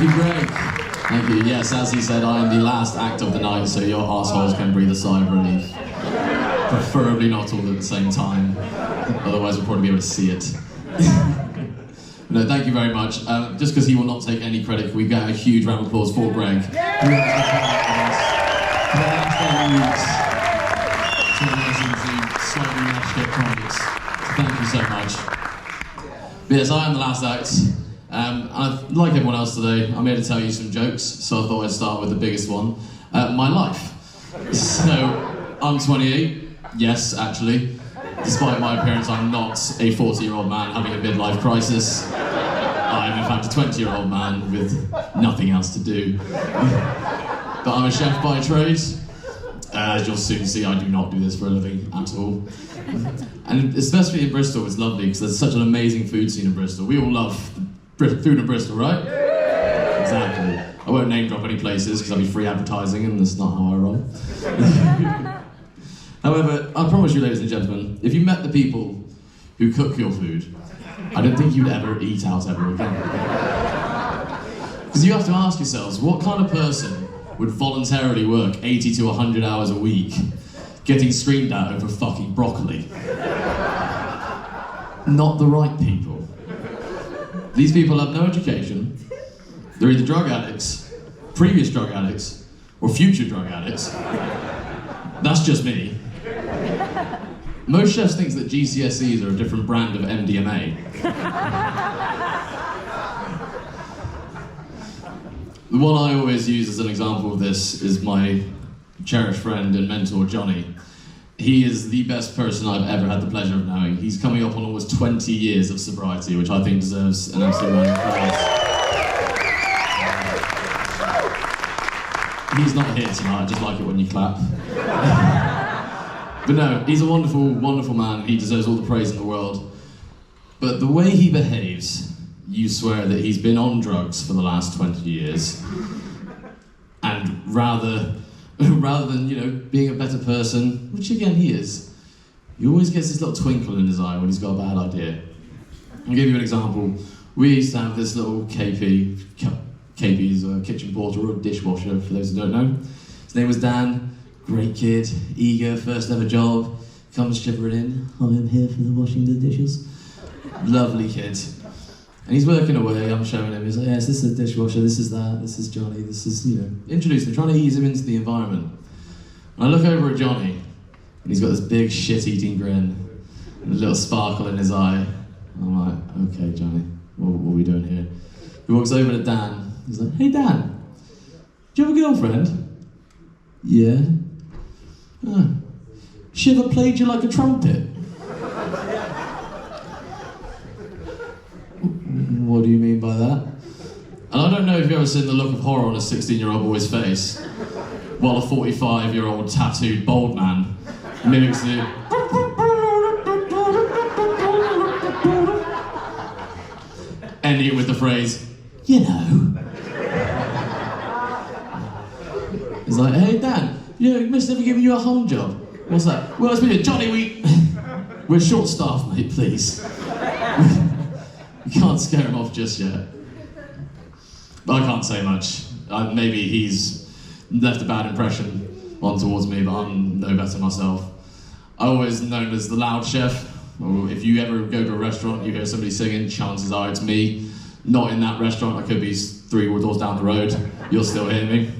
you, Greg. Thank you. Yes, as he said, I am the last act of the night, so your arseholes can breathe a sigh of relief. Preferably not all at the same time, otherwise we'll probably be able to see it. No, thank you very much. Just because he will not take any credit, we get a huge round of applause for Greg. Who has been for the last 8 weeks to listen to slightly mashed up comics. Thank you so much. But yes, I am the last act. Like everyone else today, I'm here to tell you some jokes, so I thought I'd start with the biggest one. My life. So, I'm 28, yes, actually. Despite my appearance, I'm not a 40-year-old man having a midlife crisis. I'm in fact a 20-year-old man with nothing else to do. But I'm a chef by trade. As you'll soon see, I do not do this for a living at all. And especially in Bristol, it's lovely because there's such an amazing food scene in Bristol. We all love food in Bristol, right? Exactly. I won't name drop any places because that'll be free advertising and that's not how I roll. However, I promise you, ladies and gentlemen, if you met the people who cook your food, I don't think you'd ever eat out ever again. Because you have to ask yourselves, what kind of person would voluntarily work 80 to 100 hours a week getting screamed at over fucking broccoli? Not the right people. These people have no education. They're either drug addicts, previous drug addicts, or future drug addicts. That's just me. Most chefs think that GCSEs are a different brand of MDMA. The one I always use as an example of this is my cherished friend and mentor, Johnny. He is the best person I've ever had the pleasure of knowing. He's coming up on almost 20 years of sobriety, which I think deserves an absolute round of applause. He's not here tonight, I just like it when you clap. But no, he's a wonderful, wonderful man, and he deserves all the praise in the world. But the way he behaves, you swear that he's been on drugs for the last 20 years. And rather than, being a better person, which again he is, he always gets this little twinkle in his eye when he's got a bad idea. I'll give you an example. We used to have this little KP's a kitchen porter or a dishwasher, for those who don't know. His name was Dan. Great kid, eager, first ever job, comes shivering in. I'm here for the washing the dishes. Lovely kid. And he's working away, I'm showing him, he's like, yes, this is a dishwasher, this is that, this is Johnny, this is, introduce him, trying to ease him into the environment. And I look over at Johnny, and he's got this big shit-eating grin, and a little sparkle in his eye. I'm like, okay, Johnny, what are we doing here? He walks over to Dan, he's like, hey Dan, do you have a girlfriend? Yeah. She ever played you like a trumpet? What do you mean by that? And I don't know if you've ever seen the look of horror on a 16-year-old boy's face while a 45-year-old tattooed bald man mimics the... ending it with the phrase, He's like, hey Dan, Miss never given you a home job. What's that? Well, it's been Johnny, we're short-staffed, mate, please. You can't scare him off just yet. But I can't say much. Maybe he's left a bad impression on towards me, but I'm no better myself. I'm always known as the loud chef. Or if you ever go to a restaurant and you hear somebody singing, chances are it's me. Not in that restaurant, I could be 3 doors down the road. You'll still hear me.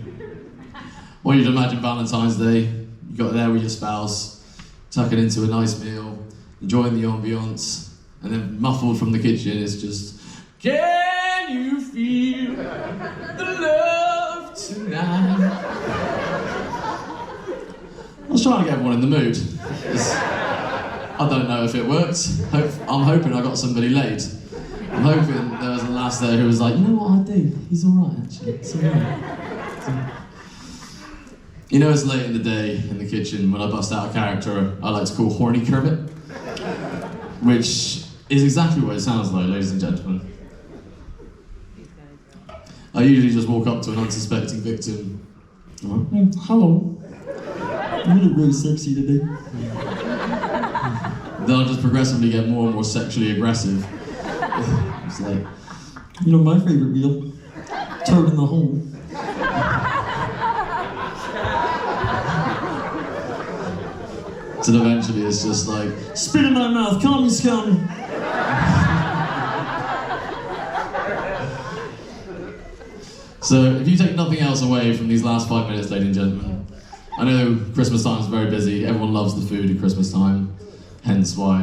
Well, you'd imagine Valentine's Day, you got there with your spouse, tucking into a nice meal, enjoying the ambiance, and then muffled from the kitchen is just, can you feel the love tonight? I was trying to get everyone in the mood. I don't know if it worked. I'm hoping I got somebody laid. I'm hoping there was a lass there who was like, you know what I do? He's alright actually, it's alright. It's late in the day in the kitchen when I bust out a character I like to call Horny Kermit, which is exactly what it sounds like, ladies and gentlemen. I usually just walk up to an unsuspecting victim. Hello. You look really sexy today. Then I'll just progressively get more and more sexually aggressive. It's like, my favourite meal. Turd in the hole. And eventually it's just like, spit in my mouth, call me scum. So if you take nothing else away from these last 5 minutes, ladies and gentlemen, I know Christmas time is very busy, everyone loves the food at Christmas time, hence why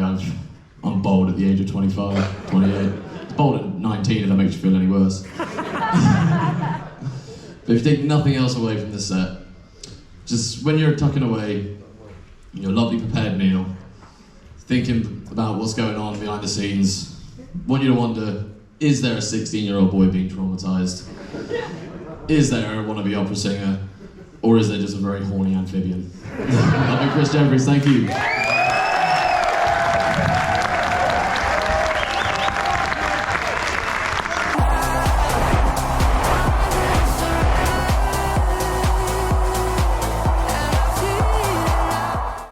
I'm bold at the age of 25, 28. It's bold at 19 if that makes you feel any worse. But if you take nothing else away from this set, just when you're tucking away your lovely prepared meal, thinking about what's going on behind the scenes, want you to wonder, is there a 16-year-old boy being traumatised? Is there a wannabe opera singer? Or is there just a very horny amphibian? I've been Chris Jeffries, thank you.